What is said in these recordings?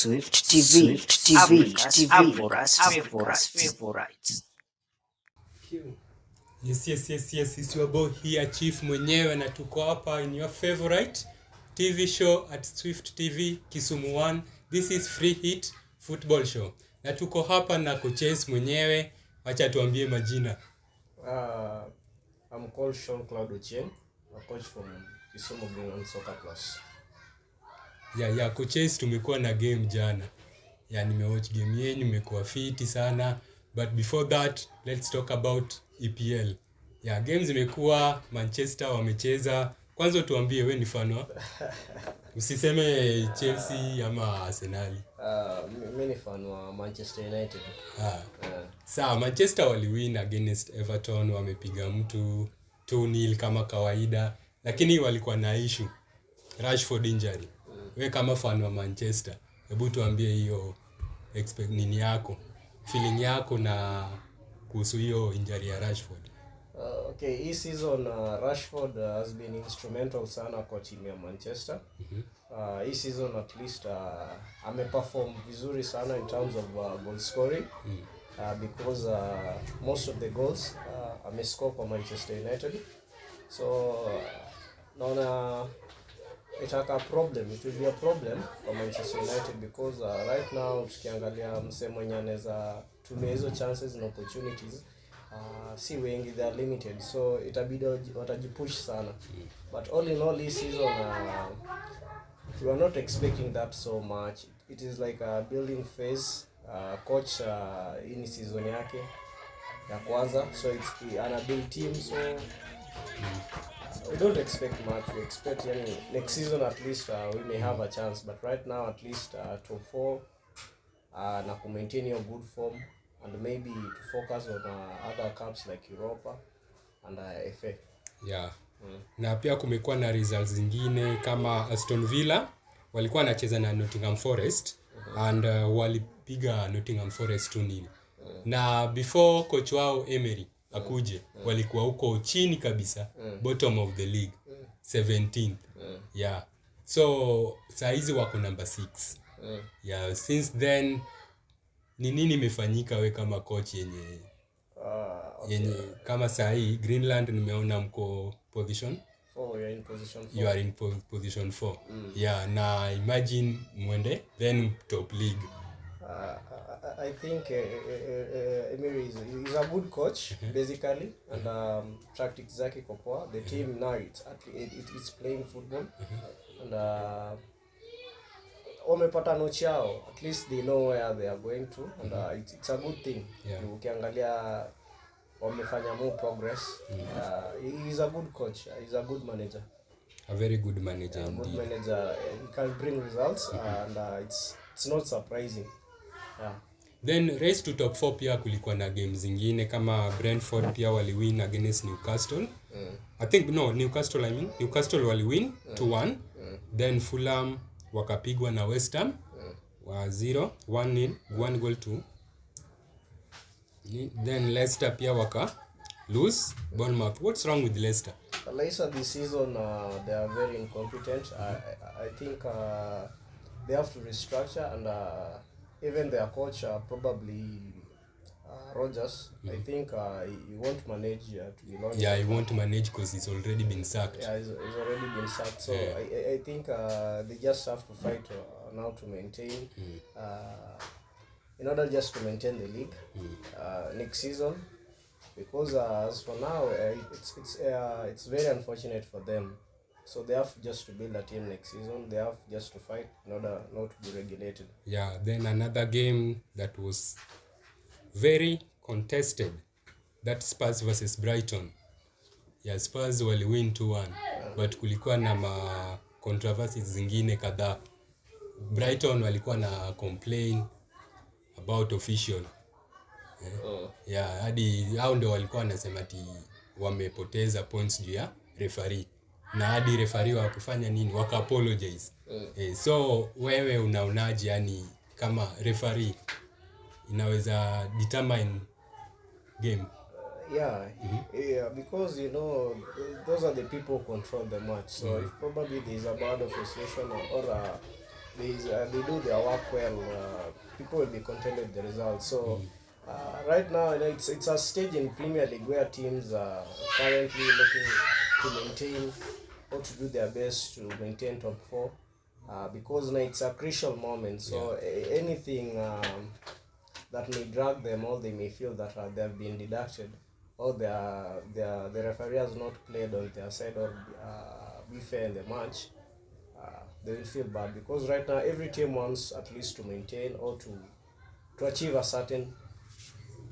Swift TV, Africa's favorite. Yes, it's your boy here, Chief mwenyewe, na tuko hapa in your favorite TV show at Swift TV Kisumu 1. This is Free Hit Football Show. Na tuko hapa na coaches mwenyewe, acha tuambie majina. I'm called Sean Claude Ochieng, a coach from Kisumu Greenland Soccer Plus. Coaches, tumekuwa na game jana. Nimewatch game yenu, imekuwa fiti sana. But before that, let's talk about EPL. Games imekuwa, Manchester wamecheza. Kwanza tuambie wewe ni fan wa? Usiseme Chelsea ama Arsenal. Mimi ni fan wa Manchester United. Sawa, Manchester waliwin against Everton, wamepiga mtu 2-0 kama kawaida, lakini walikuwa na issue Rashford injury. Wewe kama fan wa Manchester, hebu tuambie hiyo nini yako, feeling yako na kuhusu hiyo injury ya Rashford. Okay, hii season Rashford has been instrumental sana kwa timu ya Manchester. Hii season at least ameperform vizuri sana in terms of goal scoring. Because most of the goals amescore kwa Manchester United. So naona it will be a problem for Manchester United because right now tukiangalia msemo mwenye anaweza tumia hizo chances and opportunities si wengi, they are limited, so itabidi watajipush sana. But all in all, this season we are not expecting that so much. It is like a building phase. Coach in season yake ya kwanza, so it's ana build team, so we don't expect much. We expect next season at least we may have a chance, but right now at least top 4 na to maintain your good form and maybe to focus on other cups like Europa and FA. Na pia kumekuwa na results zingine kama Aston Villa walikuwa wanacheza na Nottingham Forest and walipiga Nottingham Forest 2-0. Na before coach wao Emery akuje, walikuwa huko chini kabisa, bottom of the league, 17th. So saa hizi wako number 6. Since then ni nini imefanyika we kama coach yenye kama saa hii Greenland nimeona mko position 4, you're in position 4. You are in position 4. Na imagine mwende then top league. I think Emery is a good coach basically, and tactics zake kwa poa. The team now it's playing football, and wamepata noche yao, at least they know where they are going to, and it's a good thing. Ukiangalia wamefanya more progress. He is a good coach, he's a good manager, a very good manager. Good manager, he can bring results, and it's not surprising. Then race to top 4 pia kulikuwa na games zingine kama Brentford pia waliwin against Newcastle. Newcastle waliwin 2-1. Then Fulham wakapigwa na West Ham 1-0, 1 goal to. Then Leicester pia waka lose Bournemouth. What's wrong with Leicester? Leicester this season they are very incompetent. I think they have to restructure, and even their coach probably Rodgers, I think he won't manage to be long. He won't manage because he's already been sacked. He's already been sacked. So I think they just have to fight now to maintain, in order just to maintain the league next season. Because as for now, it's very unfortunate for them. So they have just to build a team next season. They have just to fight in order not to be regulated. Then another game that was very contested, that Spurs versus Brighton. Spurs waliwin 2-1, but kulikuwa na controversies zingine kadhaa. Brighton walikuwa na complain about official. Hadi hao ndio walikuwa wanasema ati wamepoteza points juu ya referee. Na hadi referee wakufanya nini? Waka apologize. So wewe unaonaje kama referee inaweza determine game? Because those are the people who control the match. So if probably there is a bad association or they do their work well, people will be content with the results. So right now, it's a stage in Premier League where teams are currently looking to maintain or to do their best to maintain top four, because it's a crucial moment. So anything that may drag them, or they may feel that they have been deducted, or the referee has not played on their side, or be fair in the match, they will feel bad, because right now every team wants at least to maintain or to achieve a certain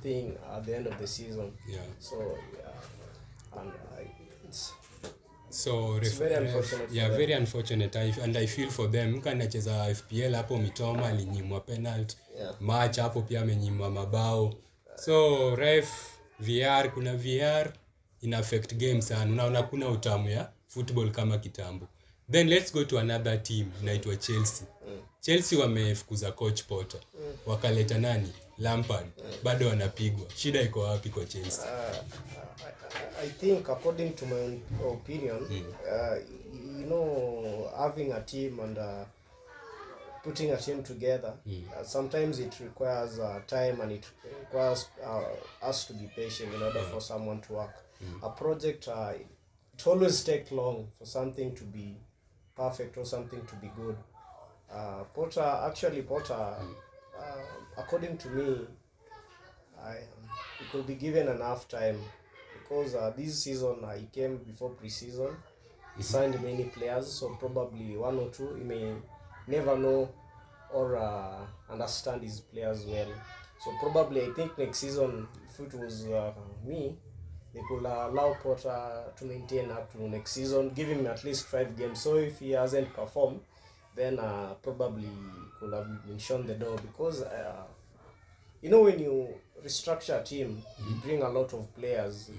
thing at the end of the season. So and it's very unfortunate. Very unfortunate. And I feel for them. Kanacheza FPL hapo Mitoma alinyimwa penalty. Match hapo pia amenyimwa mabao. So ref, VR, kuna VR in affect games, and naona kuna utamu ya football kama kitambo. Then let's go to another team inaitwa Chelsea. Chelsea wamefukuza coach Potter. Wakaleta nani? Lampard. Bado wanapigwa. Shida iko wapi kwa Chelsea? I think, according to my opinion, having a team and putting a team together, sometimes it requires time, and it requires us to be patient in order for someone to work. A project, it always takes long for something to be perfect or something to be good. Potter, according to me, he could be given enough time, because this season he came before pre-season. He signed many players, so probably one or two he may never know or understand his players well. So probably I think next season, if it was me, they could allow Potter to maintain up to next season, give him at least 5 games. So if he hasn't performed, then probably could have been shown the door, because when you restructure a team, you bring a lot of players.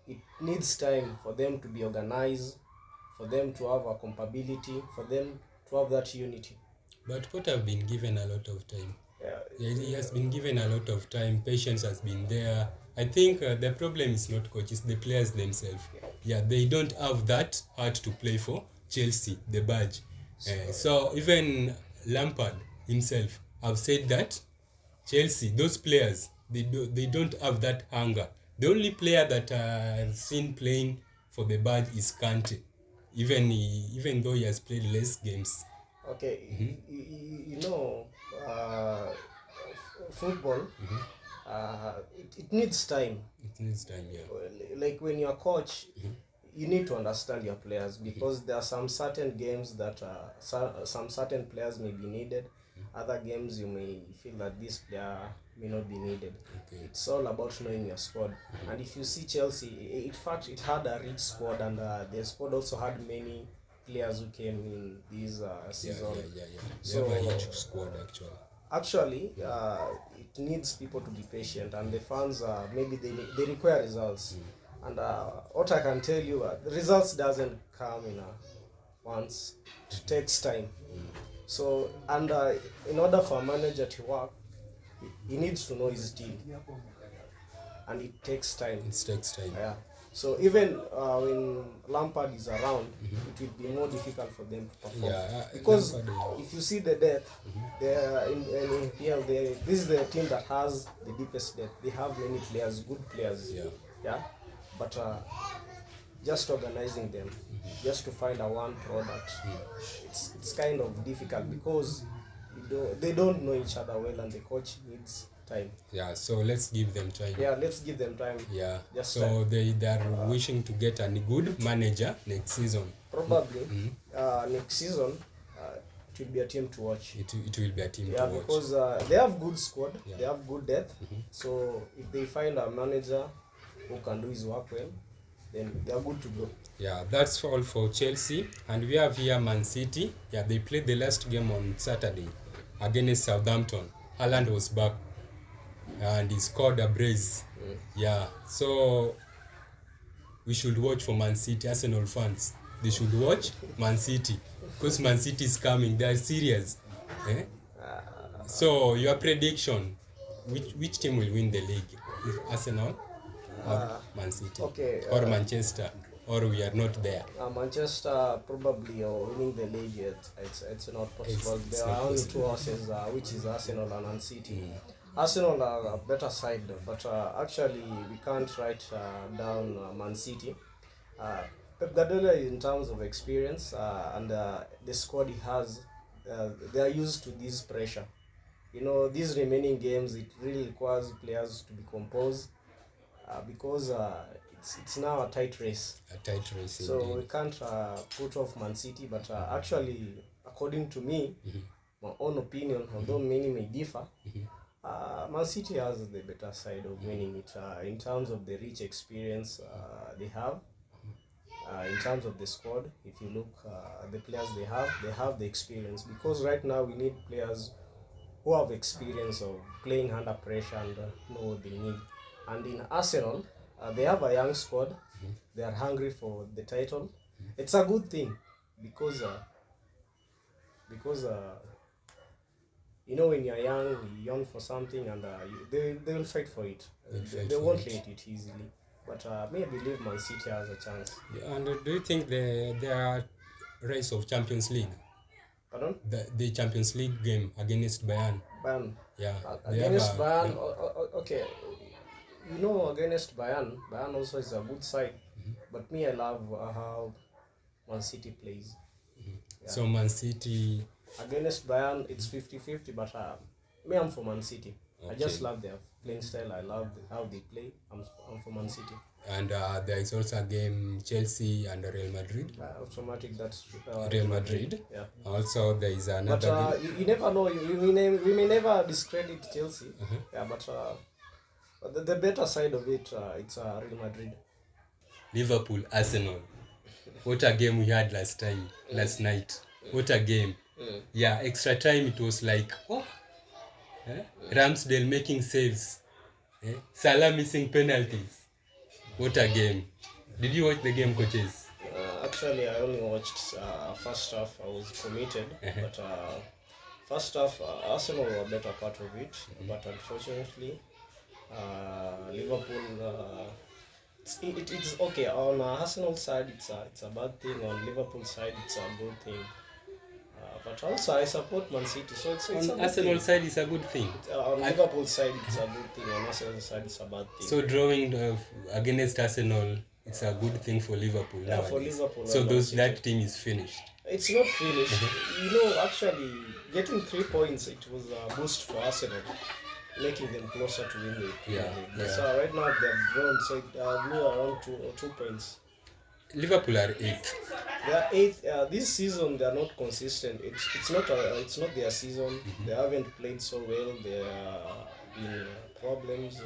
It needs time for them to be organized, for them to have a compatibility, for them to have that unity. But Potter have been given a lot of time. He has been given a lot of time. Patience has been there. I think the problem is not coaches, the players themselves. They don't have that heart to play for Chelsea, the badge. So even Lampard himself have said that Chelsea, those players, they don't have that hunger. The only player that I've seen playing for the badge is Kante, even though he has played less games. Okay, football, it needs time. It needs time, Like when you're a coach, you need to understand your players, because there are some certain games that some certain players may be needed. Other games you may feel that this player may not be needed. It's all about knowing your squad. And if you see Chelsea, in fact, it had a rich squad, and the squad also had many players who came in this season. So a huge squad actually. It needs people to be patient, and the fans maybe they require results. And what I can tell you, the results doesn't come in once. It takes time. So, and in order for a manager to work, he needs to know his team, and it takes time. It takes time. So even when Lampard is around, it will be more difficult for them to perform. Because Lampard, if you see the depth, in PL, this is the team that has the deepest depth. They have many players, good players. But just organizing them, just to find a one product, it's kind of difficult, because they don't know each other well, and the coach needs time. So let's give them time. Let's give them time. Just so time. They are wishing to get a good manager next season. Probably next season it will be a team to watch. It will be a team to watch. Because they have good squad, they have good depth. So if they find a manager who can do his work well, then they are good to go. That's all for Chelsea. And we have here Man City. They played the last game on Saturday against Southampton. Haaland was back and he scored a brace. So we should watch for Man City. Arsenal fans, they should watch Man City, because Man City is coming. They are serious. So your prediction, which team will win the league? Arsenal or Man City? Or Manchester or we are not there? Manchester probably winning the league yet. It's not possible. It's There not are only possible. two horses, which is Arsenal and Man City. Arsenal are a better side, but actually we can't write down Man City. Pep Guardiola, in terms of experience and the squad he has, they are used to this pressure. These remaining games, it really requires players to be composed because it's now a tight race. A tight race So we indeed. can't put off Man City, but actually, according to me, my own opinion, although many may differ, Man City has the better side of winning it in terms of the rich experience they have. In terms of the squad, if you look at the players they have the experience. Because right now we need players who have experience of playing under pressure and know what they need. And in Arsenal, they have a young squad. They are hungry for the title. It's a good thing because when you're young, you yearn for something, and they will fight for it. They won't let it easily. But me, I believe Man City has a chance. And do you think the race of Champions League, Pardon? the Champions League game against Bayern? Bayern. Yeah. Against Bayern, okay. Against Bayern also is a good side. But me, I love how Man City plays. So Man City. Against Bayern, it's 50-50, but me, I'm for Man City. Okay. I just love their playing style. I love how they play. I'm for Man City. And there is also a game Chelsea and Real Madrid. Automatic, that's Real Madrid. Yeah. Also, there is another But game. you never know. We may never discredit Chelsea. Yeah, but the better side of it, it's Real Madrid. Liverpool, Arsenal. What a game we had last night. What a game. Yeah, extra time it was like, Ramsdale making saves. Salah missing penalties. What a game. Did you watch the game, coaches? Actually, I only watched first half. I was committed, but first half, Arsenal were a better part of it. But unfortunately, Liverpool. It's okay. On Arsenal side, it's a bad thing. On Liverpool side, it's a good thing. But also, I support Man City, so it's On Arsenal side is a good thing. on Liverpool side, it's a good thing. On Arsenal side, it's a bad thing. So drawing against Arsenal, it's a good thing for Liverpool. Yeah, for nowadays. Liverpool. So and Man City. that team is finished. It's not finished. Actually, getting 3 points, it was a boost for Arsenal, making them closer to win the Premier League. Yeah. So right now they've grown, so it blew around 2 points. Liverpool are 8th. They are 8th. This season they are not consistent. It's not their season. They haven't played so well. There have been problems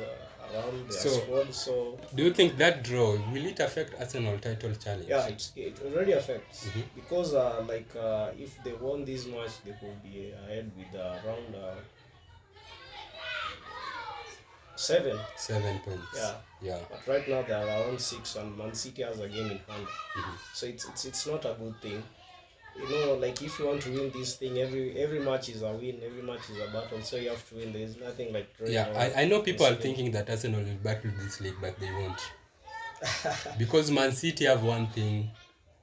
around their squad. So Do you think that draw will it affect Arsenal title challenge? yeah, it already affects because if they won this match, they could be ahead with around 7. 7 points. Yeah. But right now they are around 6, and Man City has a game in hand. So it's not a good thing. If you want to win this thing, every match is a win, every match is a battle. So you have to win. There's nothing like drawing. Yeah, I know people are thinking that Arsenal will battle this league, but they won't. Because Man City have one thing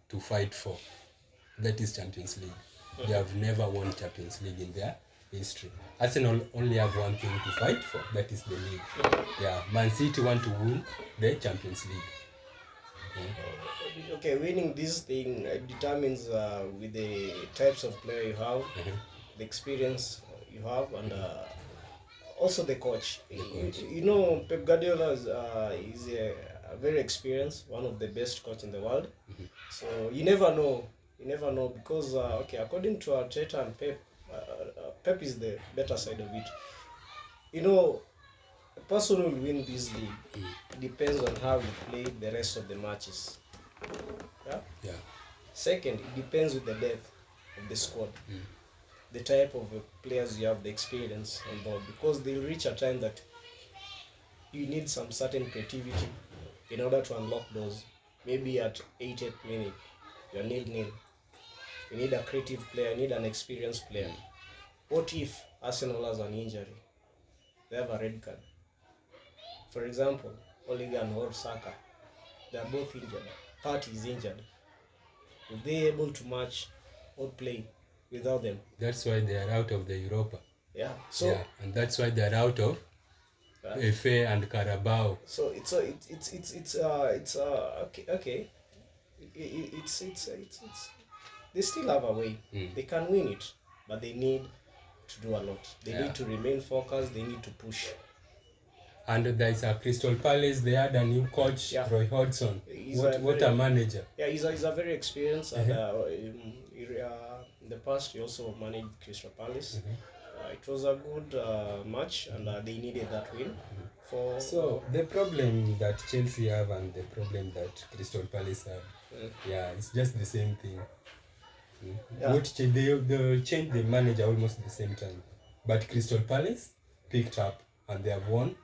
to fight for. That is Champions League. They have never won Champions League in their history. Arsenal only have one thing to fight for. That is the league. Yeah, Man City want to win the Champions League. Okay, winning this thing determines with the types of player you have, the experience you have, and also the coach. Pep Guardiola is a very experienced, one of the best coach in the world. So you never know. Because according to Arteta and Pep, Pep is the better side of it. A person who will win this league depends on how you play the rest of the matches. Yeah. Second, it depends with the depth of the squad, the type of players you have, the experience on board, because they'll reach a time that you need some certain creativity in order to unlock those. Maybe at 80th minute, you're 0-0. You need a creative player, you need an experienced player. What if Arsenal has an injury? They have a red card. For example, Oliga and Saka, they are both injured. Partey is injured, will they able to match or play without them? That's why they are out of the Europa. Yeah. So Yeah, and that's why they are out of FA and Carabao. so it's okay. It's they still have a way. They can win it, but they need to do a lot. They need to remain focused. They need to push. And there is a Crystal Palace. They had a new coach, Roy Hodgson. What a manager! Yeah, he's a very experienced, and in the past he also managed Crystal Palace. It was a good match, and they needed that win. So the problem that Chelsea have and the problem that Crystal Palace have, it's just the same thing. They changed the manager almost at the same time, but Crystal Palace picked up and they have won.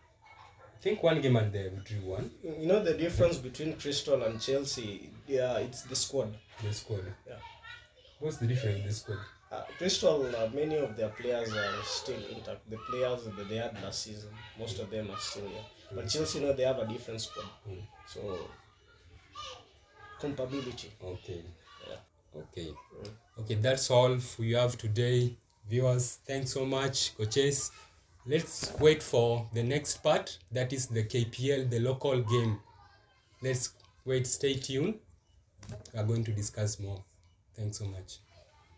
I think one game and they drew one. You know the difference between Crystal and Chelsea? Yeah, it's the squad. The squad. Yeah. What's the difference in the squad? Crystal, many of their players are still intact. The players that they had last season, most of them are still here. But Chelsea, they have a different squad. So, compatibility. Okay. Yeah. Okay, that's all we have today. Viewers, thanks so much, coaches. Let's wait for the next part. That is the KPL, the local game. Let's wait, stay tuned. We are going to discuss more. Thanks so much.